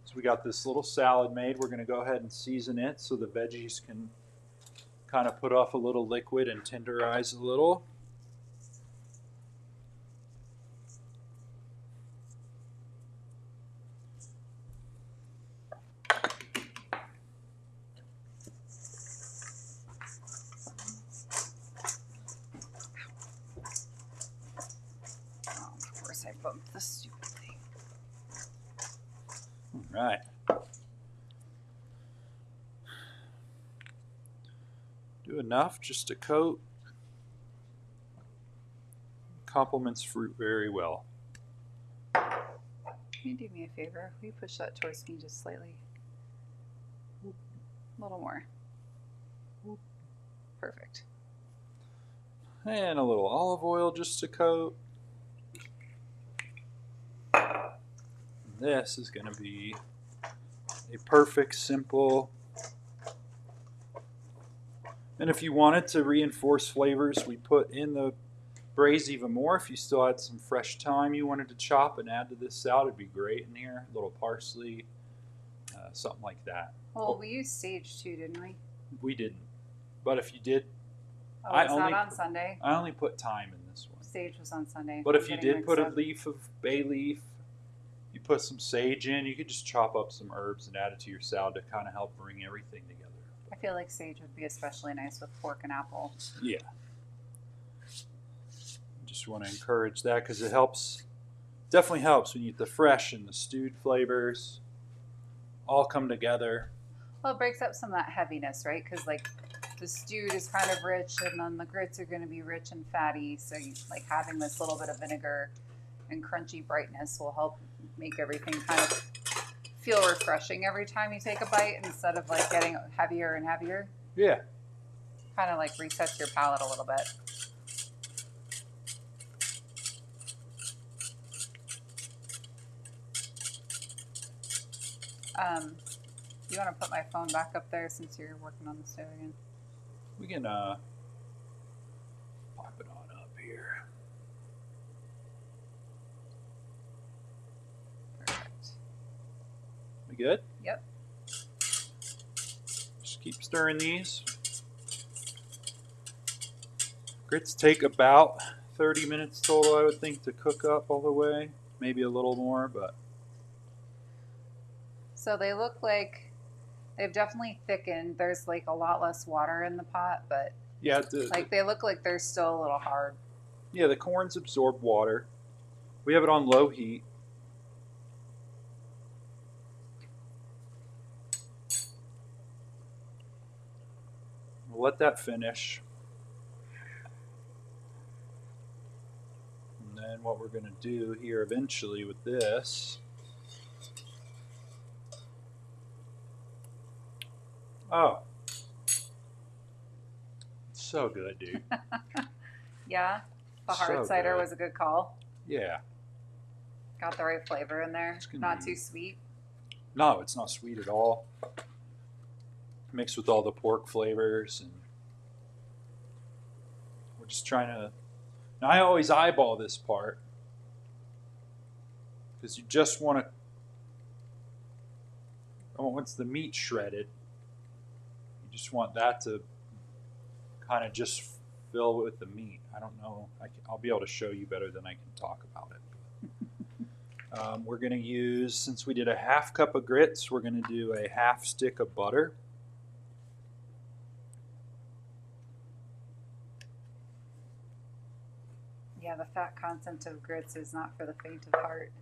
is we got this little salad made. We're going to go ahead and season it so the veggies can kind of put off a little liquid and tenderize a little.
Oh, of course I bumped the stupid thing.
All right. Do enough just to coat. Complements fruit very well.
Can you do me a favor? Will you push that towards me just slightly? A little more. Perfect.
And a little olive oil just to coat. This is going to be a perfect, simple. And if you wanted to reinforce flavors, we put in the braise even more. If you still had some fresh thyme you wanted to chop and add to this salad, it'd be great in here. A little parsley, something like that.
Well, we used sage too, didn't we?
We didn't. But if you did,
Oh, it's not on Sunday.
I only put thyme in this one.
Sage was on Sunday.
But if you
I'm getting
did put a
mixed up.
leaf of bay leaf, you put some sage in, you could just chop up some herbs and add it to your salad to kind of help bring everything together.
I feel like sage would be especially nice with pork and apple.
Yeah. Just want to encourage that because it helps, definitely helps when you get the fresh and the stewed flavors all come together.
Well, it breaks up some of that heaviness, right? Because like the stewed is kind of rich, and then the grits are going to be rich and fatty. So like having this little bit of vinegar and crunchy brightness will help make everything kind of feel refreshing every time you take a bite instead of like getting heavier and heavier.
Yeah.
Kind of like resets your palate a little bit. You want to put my phone back up there since you're working on the stove again?
We can pop it on up here.
Perfect.
We good?
Yep.
Just keep stirring these. Grits take about 30 minutes total, I would think, to cook up all the way. Maybe a little more, but...
So they look like they've definitely thickened. There's like a lot less water in the pot, but
yeah,
like they look like they're still a little hard.
Yeah, the corns absorb water. We have it on low heat. We'll let that finish. And then what we're going to do here eventually with this... Oh. It's so good, dude.
Yeah, the hard
So
cider
good.
was a good call.
Yeah.
Got the right flavor in there.
It's gonna
Not
be-
too sweet.
No, it's not sweet at all. Mixed with all the pork flavors, and we're just trying to... Now, I always eyeball this part because you just want to... Oh, once the meat's shredded, you just want that to kind of just fill it with the meat. I don't know. I'll be able to show you better than I can talk about it. We're going to use, since we did a half cup of grits, we're going to do a half stick of butter.
Yeah, the fat content of grits is not for the faint of heart.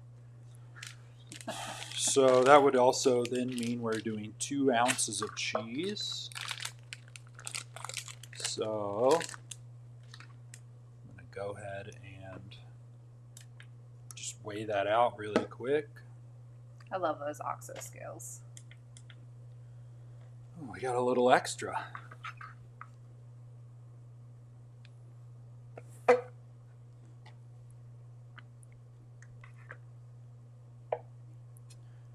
So that would also then mean we're doing 2 ounces of cheese. So I'm going to go ahead and just weigh that out really quick.
I love those OXO scales.
Oh, we got a little extra.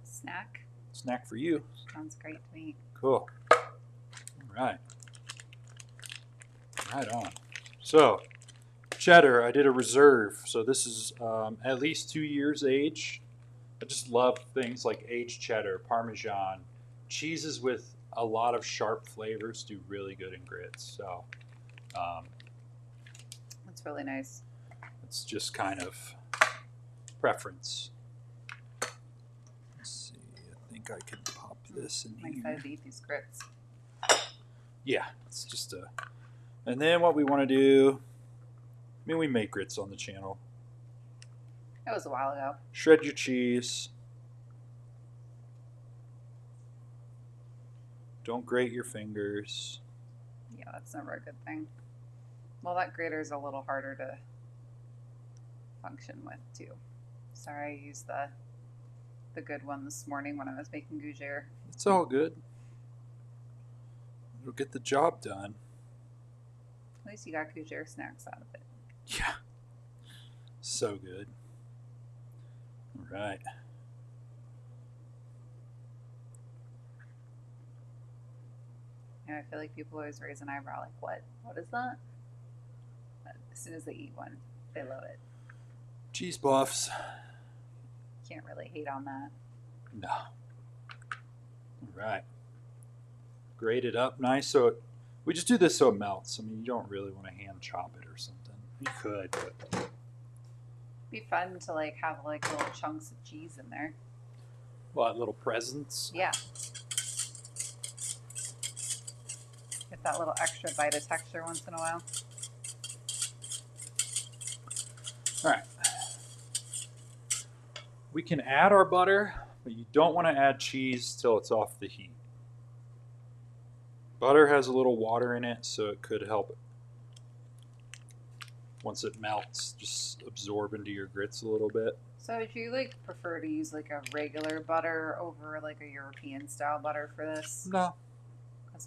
Snack?
Snack for you.
Sounds great to me.
Cool. All right. Right on. So, cheddar, I did a reserve. So this is at least 2 years age. I just love things like aged cheddar, Parmesan. Cheeses with a lot of sharp flavors do really good in grits. So
That's really nice.
it's just kind of preference. Let's see. I think I can pop this in
I'm
here.
excited to eat these grits.
Yeah, it's just a... And then what we want to do... I mean, we make grits on the channel.
That was a while ago.
Shred your cheese. Don't grate your fingers.
Yeah, that's never a good thing. Well, that grater's a little harder to function with, too. Sorry, I used the good one this morning when I was making gougere.
It's all good. It'll get the job done.
At least you got gougere snacks out of it.
Yeah. So good. All right.
And I feel like people always raise an eyebrow like, what? What is that? But as soon as they eat one, they love it.
Cheese buffs.
Can't really hate on that.
No. All right. Grate it up nice. So we just do this so it melts. I mean, you don't really want to hand chop it or something. You could, but...
Be fun to like have like little chunks of cheese in there.
What, little presents?
Yeah. Get that little extra bite of texture once in a while.
All right. We can add our butter, but you don't want to add cheese till it's off the heat. Butter has a little water in it, so it could help it. Once it melts, just absorb into your grits a little bit.
So would you like prefer to use like a regular butter over like a European style butter for this?
No,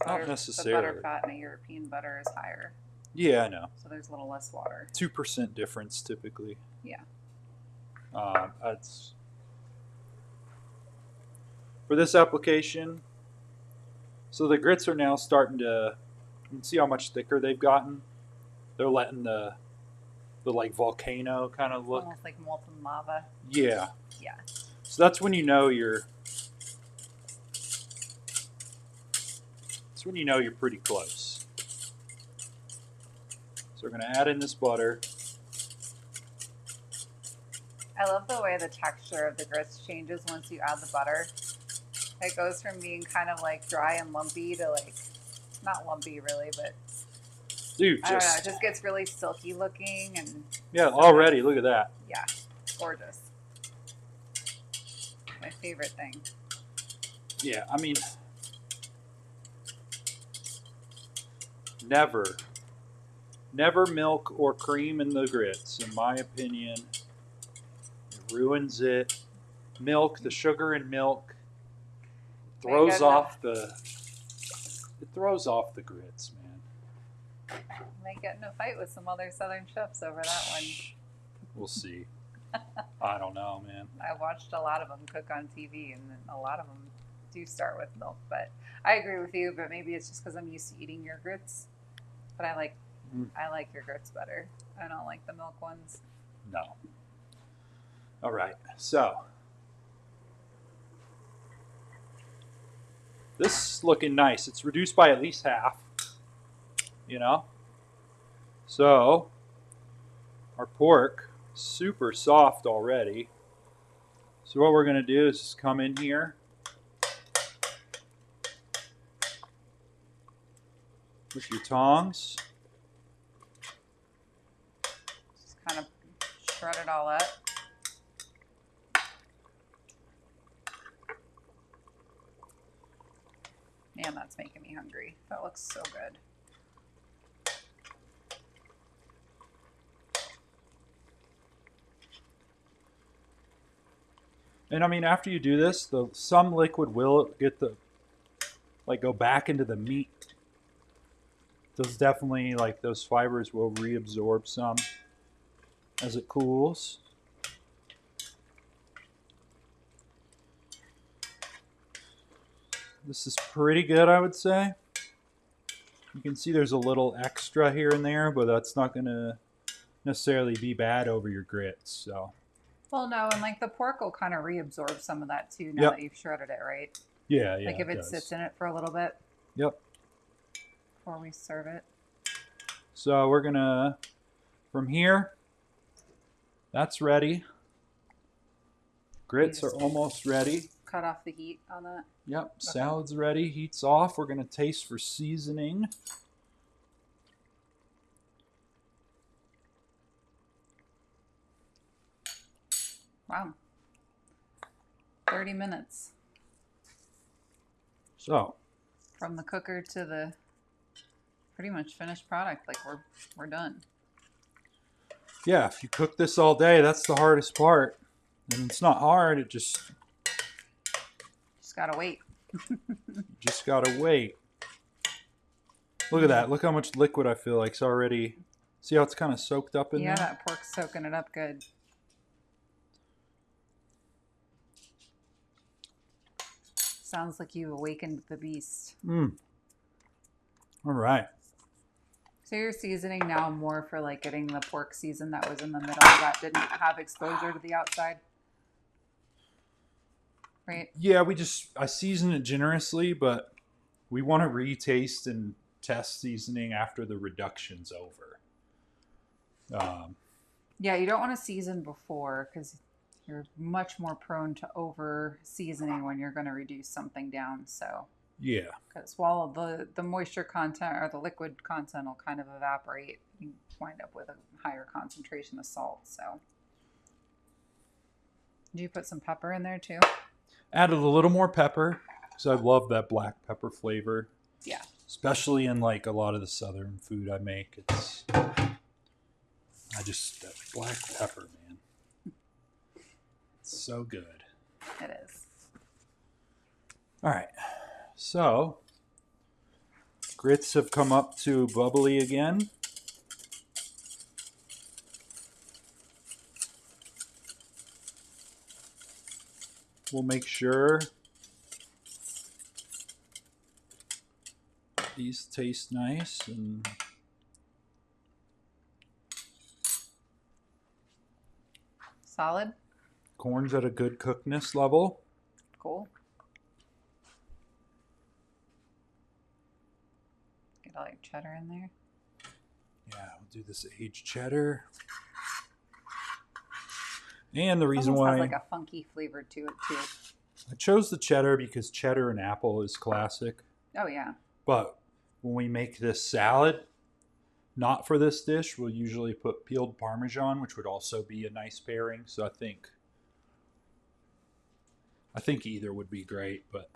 Not
not necessarily.
The butter fat in a European butter is higher.
Yeah, I know.
So there's a little less water.
2% difference typically.
Yeah.
That's for this application. So the grits are now starting to, you can see how much thicker they've gotten. They're letting the like volcano kind of look.
Almost like molten lava.
Yeah.
Yeah.
So that's when you know you're pretty close. So we're going to add in this butter.
I love the way the texture of the grits changes once you add the butter. It goes from being kind of like dry and lumpy to like, not lumpy really, but
Dude,
I don't know, it just gets really silky looking and
yeah, already, look at that.
yeah, gorgeous. My favorite thing.
Yeah, I mean, never milk or cream in the grits, in my opinion. It ruins it. Milk, the sugar in milk throws off the grits, man.
Might get in a fight with some other Southern chefs over that one.
We'll see. I don't know, man.
I watched a lot of them cook on TV, and a lot of them do start with milk. But I agree with you. But maybe it's just because I'm used to eating your grits. But I like your grits better. I don't like the milk ones.
No. All right. So this is looking nice. It's reduced by at least half. You know, So our pork, super soft already. So what we're going to do is just come in here with your tongs.
Just kind of shred it all up. Man, that's making me hungry. That looks so good.
And I mean, after you do this, some liquid will get go back into the meat. Those definitely, like, those fibers will reabsorb some as it cools. This is pretty good, I would say. You can see there's a little extra here and there, but that's not going to necessarily be bad over your grits. So.
Well, no, and like the pork will kind of reabsorb some of that too now that you've shredded it, right?
Yeah,
Like if it sits in it for a little bit.
Yep.
Before we serve it.
So we're going to, from here, that's ready. Grits are almost ready.
Cut off the heat on that.
Yep,
okay.
Salad's ready. Heat's off. We're going to taste for seasoning.
Wow. 30 minutes.
So.
From the cooker to the pretty much finished product. Like we're done.
Yeah, if you cook this all day, that's the hardest part. And it's not hard, it just
gotta wait.
Just gotta wait. Look at that. Look how much liquid I feel like it's already. See how it's kind of soaked up in there?
Yeah, that pork's soaking it up good. Sounds like you awakened the beast.
All right.
So you're seasoning now more for like getting the pork season that was in the middle that didn't have exposure to the outside? Right?
Yeah, I season it generously, but we want to retaste and test seasoning after the reduction's over.
Yeah, you don't want to season before because you're much more prone to over seasoning when you're going to reduce something down. So
yeah,
because while the moisture content or the liquid content will kind of evaporate, you wind up with a higher concentration of salt. So did you put some pepper in there too?
Added a little more pepper because I love that black pepper flavor.
Yeah,
especially in like a lot of the southern food I make. That black pepper, man. It's so good.
it is.
All right. So, grits have come up to bubbly again. We'll make sure these taste nice and
solid.
Corn's at a good cookness level.
Cool. Get all your cheddar in there.
Yeah, we'll do this aged cheddar. And the reason
Almost
why
has like a funky flavor to it too.
I chose the cheddar because cheddar and apple is classic.
Oh yeah.
But when we make this salad, not for this dish, we'll usually put peeled Parmesan, which would also be a nice pairing. So I think either would be great, but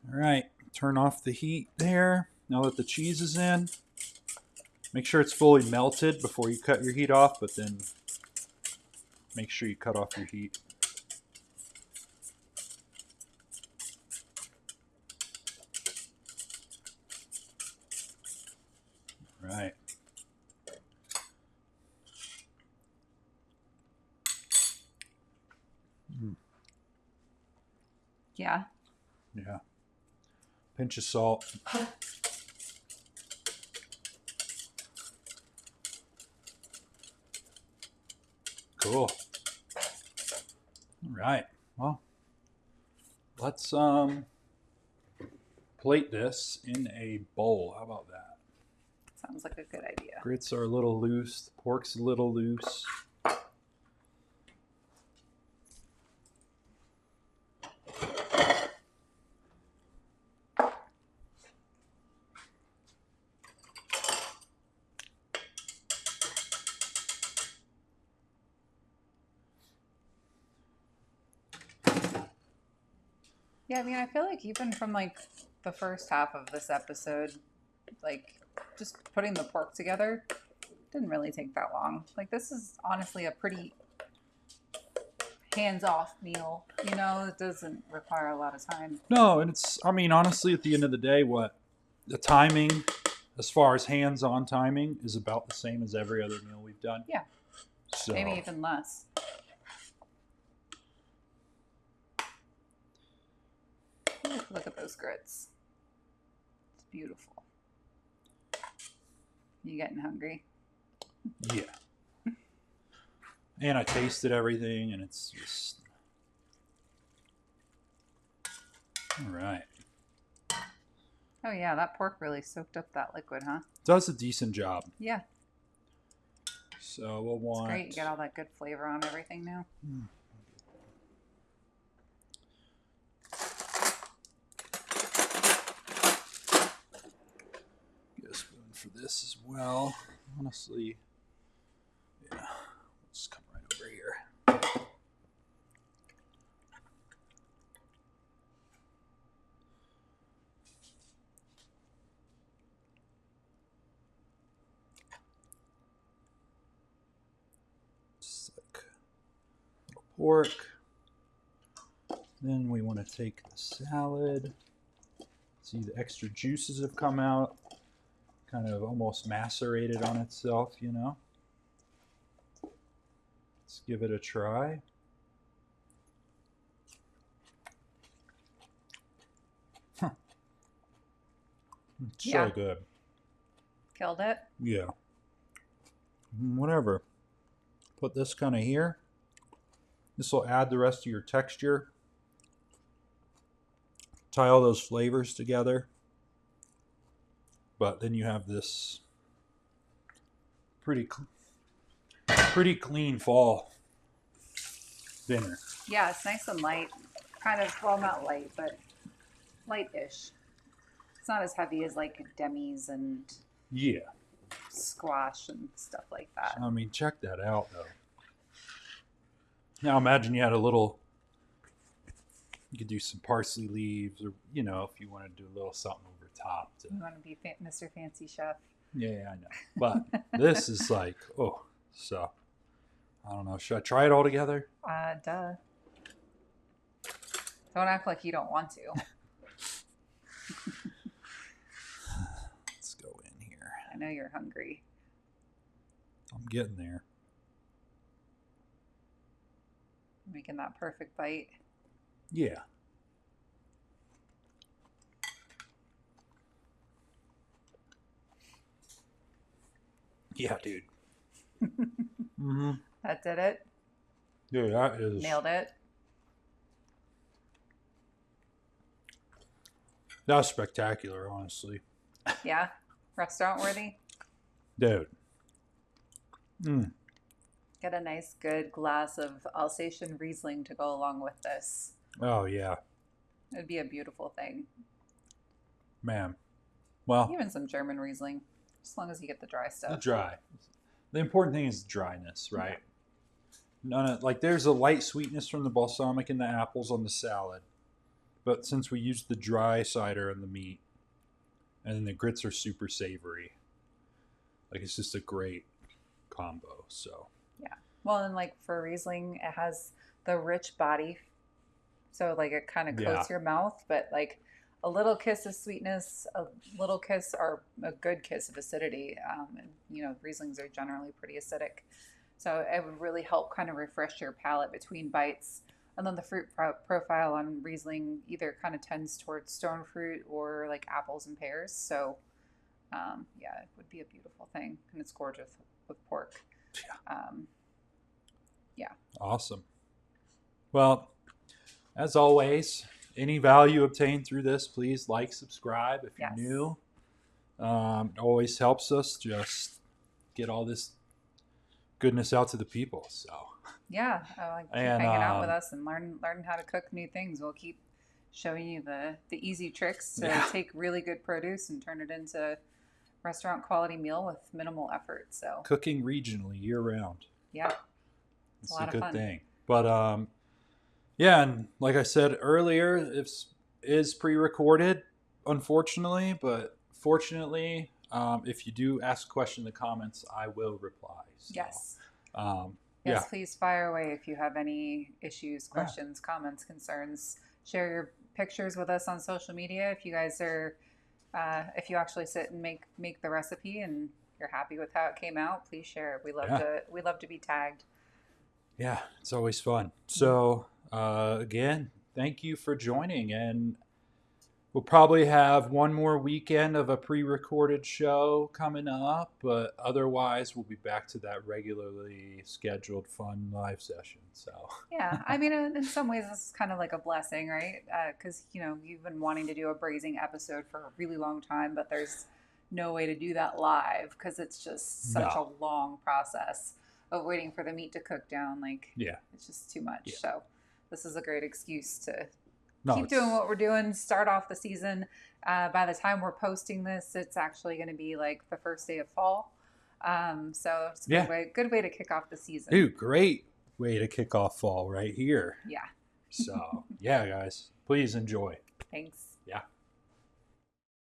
all right, turn off the heat there. Now that the cheese is in, make sure it's fully melted before you cut your heat off, but then make sure you cut off your heat. Right.
Yeah.
Yeah. Pinch of salt. Cool. All right. Well, let's plate this in a bowl. How about that?
Sounds like a good idea.
Grits are a little loose. The pork's a little loose.
Yeah, I mean, I feel like even from like the first half of this episode, like just putting the pork together didn't really take that long. Like this is honestly a pretty hands-off meal. You know, it doesn't require a lot of time.
No, and it's, I mean, honestly, at the end of the day, the timing, as far as hands-on timing, is about the same as every other meal we've done.
Yeah,
So,
maybe even less. Look at those grits. It's beautiful. You getting hungry?
yeah. And I tasted everything, and it's just... All right.
Oh yeah, that pork really soaked up that liquid, huh?
Does a decent job.
Yeah.
So we'll want...
It's great. You get all that good flavor on everything now.
Get a spoon for this as well. Honestly, yeah. Let's come right over here. Just like a little pork. Then we want to take the salad. See, the extra juices have come out. Kind of almost macerated on itself, you know. Let's give it a try. Huh. It's
Yeah.
so good.
Killed it.
Yeah. Whatever. Put this kind of here. This will add the rest of your texture. Tie all those flavors together. But then you have this pretty clean fall dinner.
Yeah, it's nice and light. Kind of, well, not light, but light-ish. It's not as heavy as like demis and
Yeah.
squash and stuff like that.
I mean, check that out, though. Now imagine you had a little... You could do some parsley leaves, or, you know, if you want to do a little something over top.
You want to be Mr. Fancy Chef.
Yeah, I know. But this is like, oh, so... I don't know. Should I try it all together?
Duh. Don't act like you don't want to.
Let's go in here.
I know you're hungry.
I'm getting there.
Making that perfect bite.
Yeah. Yeah, dude. Mm-hmm.
That did it.
Dude, that is...
Nailed it.
That was spectacular, honestly.
Yeah. Restaurant worthy.
Dude.
Get a nice good glass of Alsatian Riesling to go along with this.
Oh, yeah.
It'd be a beautiful thing.
Man. Well,
Even some German Riesling, as long as you get the dry
the
stuff.
dry. The important thing is dryness, right? None of, like, there's a light sweetness from the balsamic and the apples on the salad. But since we used the dry cider and the meat, and then the grits are super savory, like, it's just a great combo. So
Well, and like for Riesling, it has the rich body. So like it kind of coats your mouth, but like a little kiss of sweetness, a little kiss or a good kiss of acidity. And, you know, Rieslings are generally pretty acidic. So it would really help kind of refresh your palate between bites. And then the fruit profile on Riesling either kind of tends towards stone fruit or like apples and pears. So yeah, it would be a beautiful thing. And it's gorgeous with pork.
yeah.
Yeah.
Awesome. Well, as always, any value obtained through this, please like, subscribe if you're
Yes.
new. It always helps us just get all this goodness out to the people. So
Yeah, keep
and
hanging out with us and learn how to cook new things. We'll keep showing you the easy tricks to take really good produce and turn it into restaurant quality meal with minimal effort. So
cooking regionally year round.
Yeah,
it's a good
fun.
thing. But yeah, and like I said earlier, it is pre-recorded, unfortunately, but fortunately, if you do ask a question in the comments, I will reply. So,
yes.
Yeah.
Yes, please fire away if you have any issues, questions, comments, concerns. Share your pictures with us on social media. If you guys are, if you actually sit and make the recipe and you're happy with how it came out, please share it. We love to be tagged.
Yeah, it's always fun. So again, thank you for joining, and we'll probably have one more weekend of a pre-recorded show coming up, but otherwise we'll be back to that regularly scheduled fun live session. So
yeah, I mean, in some ways, this is kind of like a blessing, right? Because you've been wanting to do a braising episode for a really long time, but there's no way to do that live because it's just such a long process of waiting for the meat to cook down. Like, it's just too much. Yeah. So this is a great excuse to keep doing what we're doing, start off the season. By the time we're posting this, it's actually going to be like the first day of fall. So it's a good way to kick off the season.
Dude, great way to kick off fall right here.
Yeah.
So, yeah, guys, please enjoy.
Thanks.
Yeah.